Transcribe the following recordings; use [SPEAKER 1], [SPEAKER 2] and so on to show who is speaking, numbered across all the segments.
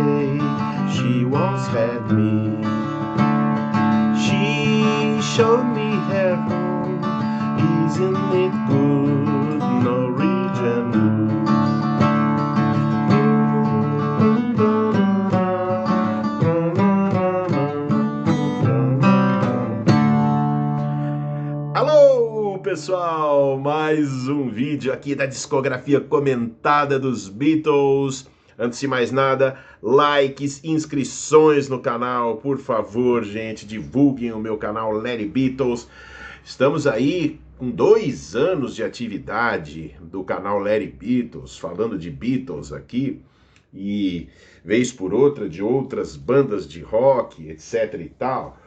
[SPEAKER 1] way she once had me. She showed me her home, isn't it good, Norwegian wood. Alô, pessoal! Mais um vídeo aqui da discografia comentada dos Beatles. Antes de mais nada, likes, inscrições no canal, por favor, gente, divulguem o meu canal Larry Beatles. Estamos aí com 2 anos de atividade do canal Larry Beatles, falando de Beatles aqui, e vez por outra de outras bandas de rock, etc e tal.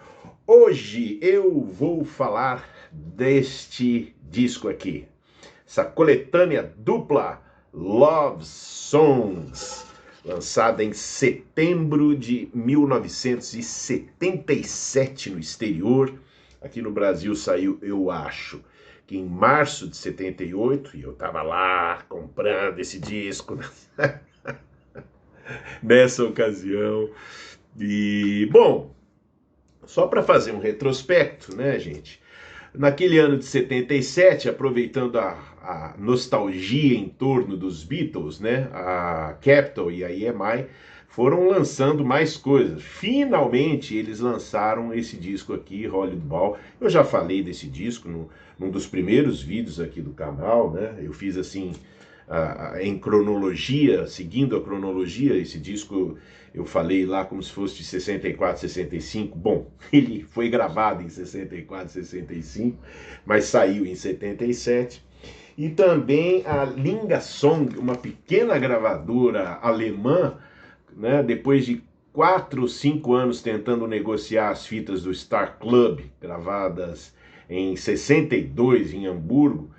[SPEAKER 1] Hoje eu vou falar deste disco aqui, essa coletânea dupla Love Songs, lançada em setembro de 1977 no exterior. Aqui no Brasil saiu, eu acho, que em março de 78, e eu tava lá comprando esse disco nessa ocasião. E, bom, só para fazer um retrospecto, né, gente? Naquele ano de 77, aproveitando a nostalgia em torno dos Beatles, né, a Capitol e a EMI foram lançando mais coisas. Finalmente, eles lançaram esse disco aqui, Hollywood Ball. Eu já falei desse disco num dos primeiros vídeos aqui do canal, né? Eu fiz assim, em cronologia, seguindo a cronologia. Esse disco eu falei lá como se fosse de 64, 65. Bom, ele foi gravado em 64, 65, mas saiu em 77. E também a Linga Song, uma pequena gravadora alemã, né, depois de 4 ou 5 anos tentando negociar as fitas do Star Club, gravadas em 62 em Hamburgo,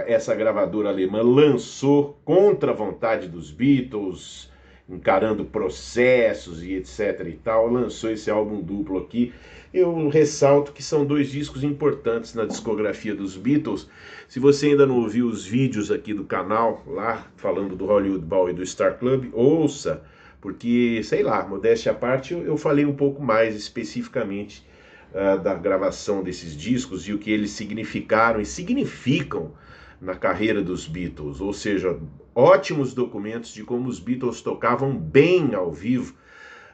[SPEAKER 1] essa gravadora alemã lançou, contra a vontade dos Beatles, encarando processos e etc e tal, lançou esse álbum duplo aqui. Eu ressalto que são 2 discos importantes na discografia dos Beatles. Se você ainda não ouviu os vídeos aqui do canal, lá falando do Hollywood Ball e do Star Club, ouça, porque, sei lá, modéstia à parte, eu falei um pouco mais especificamente da gravação desses discos e o que eles significaram e significam na carreira dos Beatles, ou seja, ótimos documentos de como os Beatles tocavam bem ao vivo,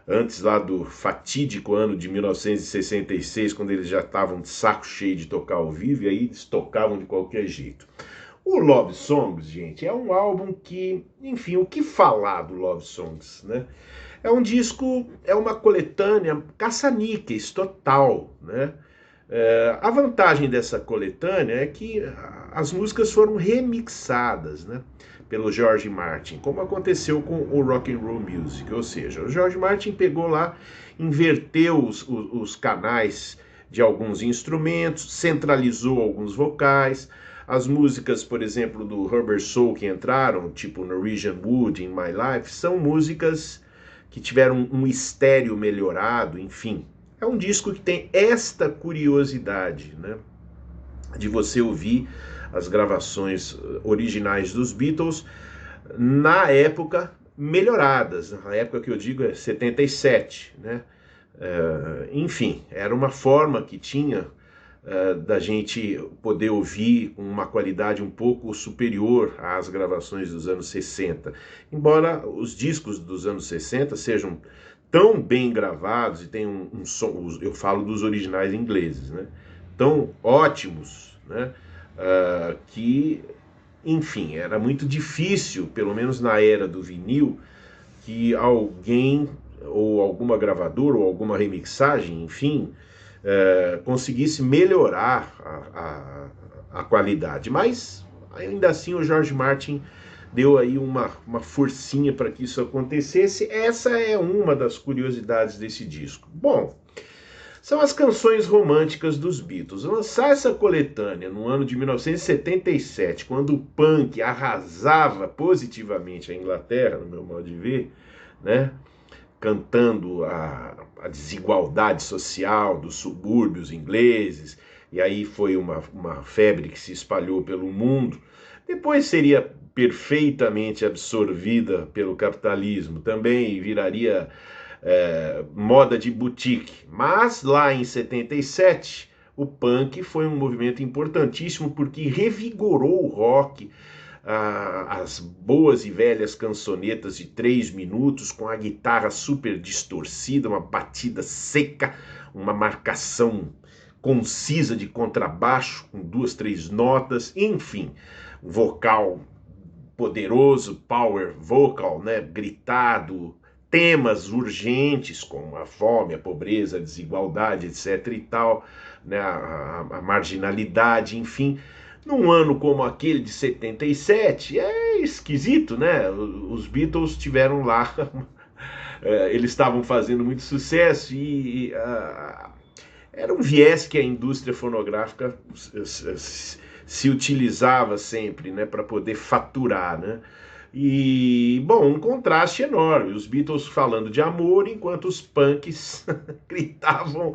[SPEAKER 1] antes lá do fatídico ano de 1966, quando eles já estavam de saco cheio de tocar ao vivo, e aí eles tocavam de qualquer jeito. O Love Songs, gente, é um álbum que, enfim, o que falar do Love Songs, né? É um disco, é uma coletânea caça-níqueis total, né? A vantagem dessa coletânea é que as músicas foram remixadas, né, pelo George Martin, como aconteceu com o Rock and Roll Music, ou seja, o George Martin pegou lá, inverteu os canais de alguns instrumentos, centralizou alguns vocais. As músicas, por exemplo, do Rubber Soul que entraram, tipo Norwegian Wood, In My Life, são músicas que tiveram um estéreo melhorado, enfim. É um disco que tem esta curiosidade, né, de você ouvir as gravações originais dos Beatles na época melhoradas. Na época que eu digo é 77, né? Enfim, era uma forma que tinha da gente poder ouvir com uma qualidade um pouco superior às gravações dos anos 60. Embora os discos dos anos 60 sejam tão bem gravados e tenham um som, eu falo dos originais ingleses, né, tão ótimos, né, que, enfim, era muito difícil, pelo menos na era do vinil, que alguém, ou alguma gravadora, ou alguma remixagem, enfim, conseguisse melhorar a qualidade. Mas, ainda assim, o George Martin deu aí uma forcinha para que isso acontecesse. Essa é uma das curiosidades desse disco. Bom, são as canções românticas dos Beatles. Lançar essa coletânea no ano de 1977, quando o punk arrasava positivamente a Inglaterra, no meu modo de ver, né, cantando a desigualdade social dos subúrbios ingleses, e aí foi uma febre que se espalhou pelo mundo. Depois seria perfeitamente absorvida pelo capitalismo também e viraria moda de boutique. Mas lá em 77, o punk foi um movimento importantíssimo porque revigorou o rock, as boas e velhas cançonetas de 3 minutos com a guitarra super distorcida, uma batida seca, uma marcação concisa de contrabaixo com 2, 3 notas, enfim, vocal poderoso, power vocal, né, gritado, temas urgentes como a fome, a pobreza, a desigualdade, etc e tal, né, a marginalidade, enfim. Num ano como aquele de 77, é esquisito, né? Os Beatles tiveram lá, eles estavam fazendo muito sucesso e era um viés que a indústria fonográfica se utilizava sempre, né, para poder faturar, né? E, bom, um contraste enorme. Os Beatles falando de amor, enquanto os punks gritavam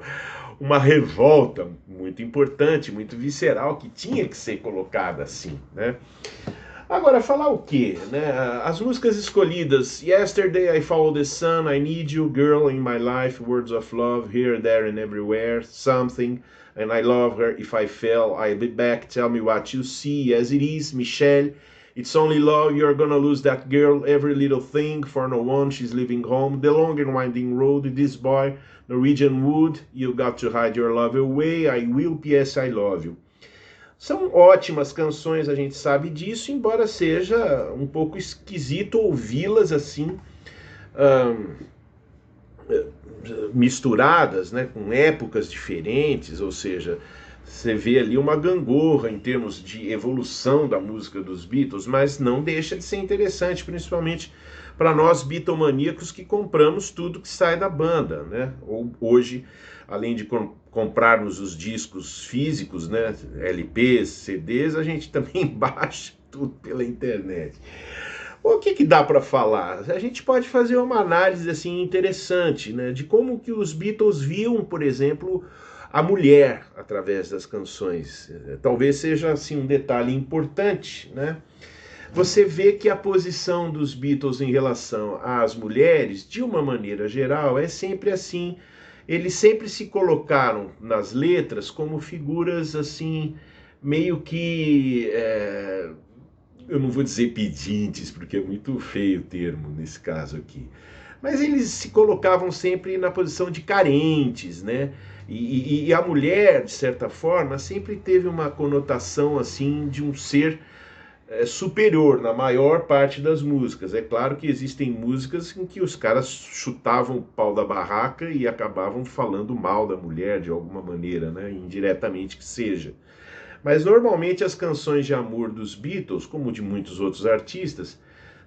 [SPEAKER 1] uma revolta muito importante, muito visceral, que tinha que ser colocada assim, né? Agora, falar o quê? Né? As músicas escolhidas: Yesterday I Follow the Sun, I Need You, Girl in My Life, Words of Love, Here, There and Everywhere, Something, and I Love Her, If I Fell, I'll Be Back, Tell Me What You See, As It Is, Michelle, It's Only Love, You're Gonna Lose That Girl, Every Little Thing, For No One, She's Leaving Home, The Long and Winding Road, This Boy, Norwegian Wood, You Got to Hide Your Love Away, I Will, P.S. I Love You. São ótimas canções, a gente sabe disso, embora seja um pouco esquisito ouvi-las assim, misturadas, né, com épocas diferentes, ou seja, você vê ali uma gangorra em termos de evolução da música dos Beatles, mas não deixa de ser interessante, principalmente para nós bitomaníacos que compramos tudo que sai da banda, né? Ou hoje, além de comprarmos os discos físicos, né, LPs, CDs, a gente também baixa tudo pela internet. O que dá para falar? A gente pode fazer uma análise assim interessante, né, de como que os Beatles viam, por exemplo, a mulher através das canções. Talvez seja assim um detalhe importante, né? Você vê que a posição dos Beatles em relação às mulheres, de uma maneira geral, é sempre assim. Eles sempre se colocaram nas letras como figuras assim, meio que, eu não vou dizer pedintes, porque é muito feio o termo nesse caso aqui, mas eles se colocavam sempre na posição de carentes, né? E a mulher, de certa forma, sempre teve uma conotação assim de um ser superior na maior parte das músicas. É claro que existem músicas em que os caras chutavam o pau da barraca e acabavam falando mal da mulher de alguma maneira, né? Indiretamente que seja. Mas normalmente as canções de amor dos Beatles, como de muitos outros artistas,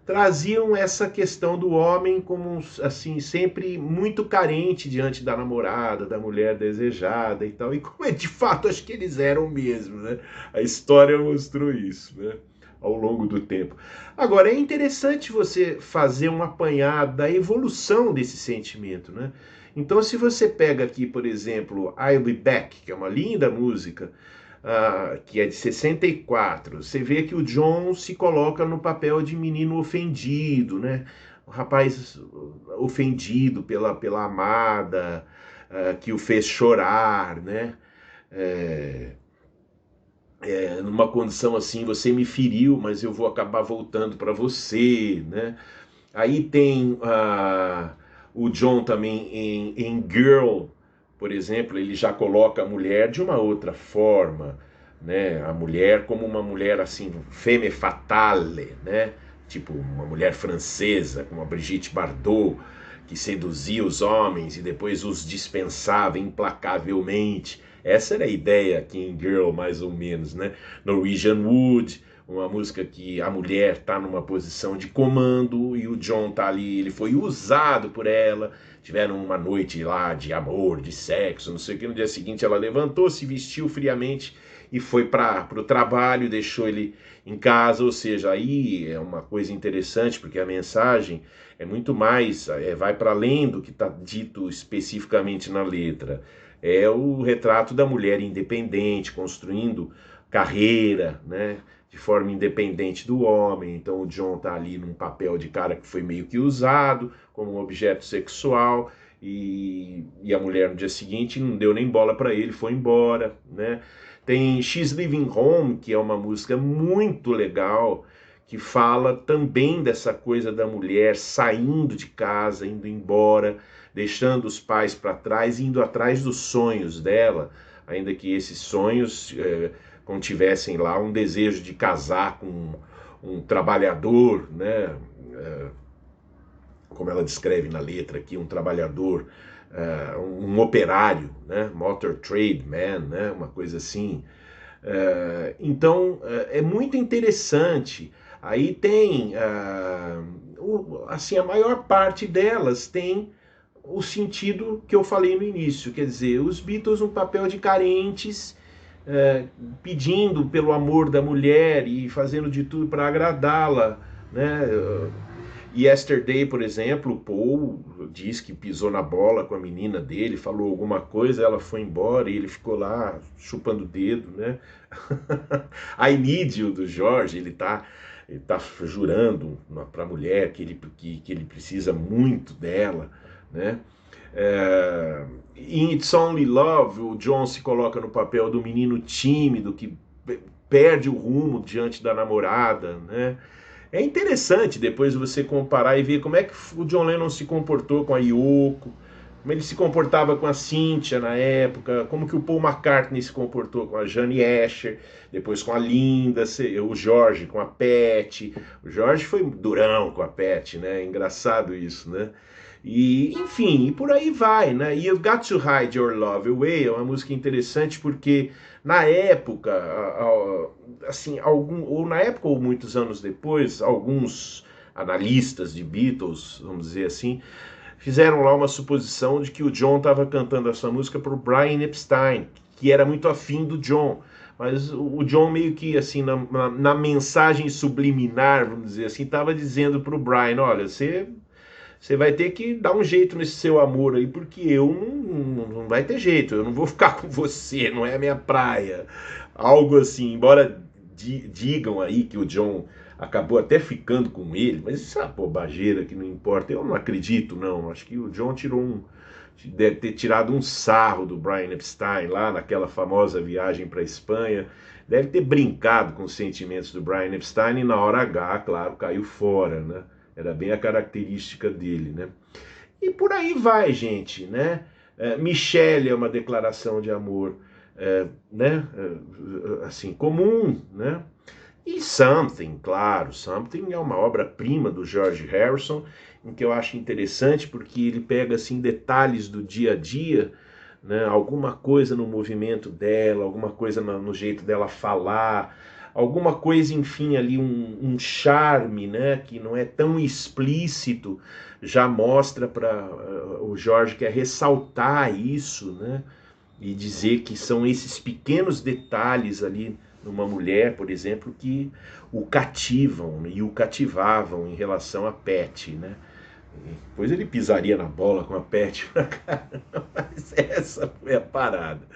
[SPEAKER 1] traziam essa questão do homem como assim sempre muito carente diante da namorada, da mulher desejada e tal. E como é de fato acho que eles eram mesmo, né? A história mostrou isso, né? Ao longo do tempo. Agora, é interessante você fazer um apanhado da evolução desse sentimento, né? Então, se você pega aqui, por exemplo, I'll Be Back, que é uma linda música, que é de 64, você vê que o John se coloca no papel de menino ofendido, né? O rapaz ofendido pela amada, que o fez chorar, né? Numa condição assim, você me feriu, mas eu vou acabar voltando para você, né? Aí tem o John também em Girl, por exemplo, ele já coloca a mulher de uma outra forma, né? A mulher como uma mulher assim, femme fatale, né? Tipo uma mulher francesa, como a Brigitte Bardot, que seduzia os homens e depois os dispensava implacavelmente. Essa era a ideia aqui em Girl, mais ou menos, né? Norwegian Wood, uma música que a mulher está numa posição de comando e o John tá ali, ele foi usado por ela, tiveram uma noite lá de amor, de sexo, não sei o que, no dia seguinte ela levantou, se vestiu friamente e foi para o trabalho, deixou ele em casa, ou seja, aí é uma coisa interessante, porque a mensagem é muito mais, vai para além do que está dito especificamente na letra. É o retrato da mulher independente, construindo carreira, né? de forma independente do homem. Então o John tá ali num papel de cara que foi meio que usado como um objeto sexual, e a mulher no dia seguinte não deu nem bola para ele, foi embora, né? Tem She's Leaving Home, que é uma música muito legal, que fala também dessa coisa da mulher saindo de casa, indo embora, deixando os pais para trás, indo atrás dos sonhos dela, ainda que esses sonhos contivessem lá um desejo de casar com um trabalhador, né? Como ela descreve na letra aqui, um trabalhador, um operário, né? Motor trade man, né? Uma coisa assim. Então, é muito interessante. Aí tem, assim, a maior parte delas tem o sentido que eu falei no início, quer dizer, os Beatles um papel de carentes, pedindo pelo amor da mulher e fazendo de tudo para agradá-la, né? Yesterday, por exemplo, o Paul diz que pisou na bola com a menina dele, falou alguma coisa, ela foi embora e ele ficou lá chupando o dedo, né? I Need You, do George, ele tá jurando para a mulher que ele precisa muito dela, né? Em It's Only Love, o John se coloca no papel do menino tímido que perde o rumo diante da namorada, né? É interessante depois você comparar e ver como é que o John Lennon se comportou com a Yoko, como ele se comportava com a Cynthia na época, como que o Paul McCartney se comportou com a Jane Asher, depois com a Linda, o George com a Pat. O George foi durão com a Pat, né? Engraçado isso, né? E, enfim, e por aí vai, né? You've Got to Hide Your Love Away é uma música interessante porque na época, assim, ou na época ou muitos anos depois, alguns analistas de Beatles, vamos dizer assim, fizeram lá uma suposição de que o John estava cantando essa música para o Brian Epstein, que era muito afim do John. Mas o John meio que, assim, na mensagem subliminar, vamos dizer assim, estava dizendo para o Brian, olha, você vai ter que dar um jeito nesse seu amor aí, porque eu não vai ter jeito, eu não vou ficar com você, não é a minha praia. Algo assim, embora digam aí que o John acabou até ficando com ele, mas isso é uma bobageira que não importa, eu não acredito não, acho que o John deve ter tirado um sarro do Brian Epstein lá naquela famosa viagem para a Espanha, deve ter brincado com os sentimentos do Brian Epstein e na hora H, claro, caiu fora, né? Era bem a característica dele, né? E por aí vai, gente, né? Michelle é uma declaração de amor, né? Assim, comum, né? E Something, claro, Something é uma obra-prima do George Harrison, em que eu acho interessante porque ele pega, assim, detalhes do dia a dia, né? Alguma coisa no movimento dela, alguma coisa no jeito dela falar, alguma coisa, enfim, ali, um charme, né, que não é tão explícito, já mostra para o George quer ressaltar isso, né, e dizer que são esses pequenos detalhes ali numa mulher, por exemplo, que o cativam e o cativavam em relação a Pat, né. Depois ele pisaria na bola com a Pat pra caramba, mas essa foi a parada.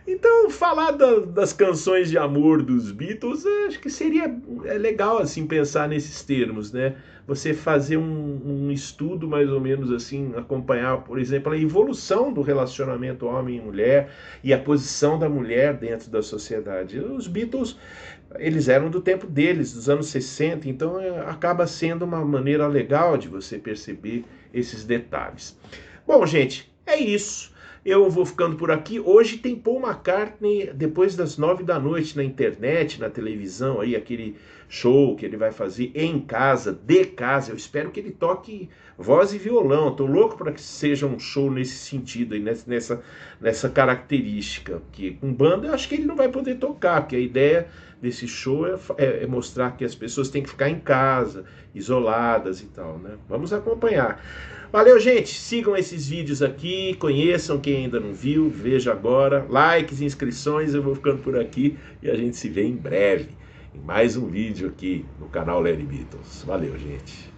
[SPEAKER 1] Então, falar das canções de amor dos Beatles, acho que seria legal, assim, pensar nesses termos, né? Você fazer um estudo, mais ou menos assim, acompanhar, por exemplo, a evolução do relacionamento homem e mulher e a posição da mulher dentro da sociedade. Os Beatles, eles eram do tempo deles, dos anos 60, então acaba sendo uma maneira legal de você perceber esses detalhes. Bom, gente, é isso. Eu vou ficando por aqui. Hoje tem Paul McCartney depois das 9 da noite na internet, na televisão, aí aquele show que ele vai fazer em casa, de casa. Eu espero que ele toque voz e violão. Tô louco para que seja um show nesse sentido, aí, nessa característica. Porque com banda eu acho que ele não vai poder tocar, porque a ideia desse show é mostrar que as pessoas têm que ficar em casa, isoladas e tal, né? Vamos acompanhar. Valeu, gente. Sigam esses vídeos aqui, conheçam quem ainda não viu, veja agora. Likes, inscrições, eu vou ficando por aqui e a gente se vê em breve em mais um vídeo aqui no canal Larry Beatles. Valeu, gente.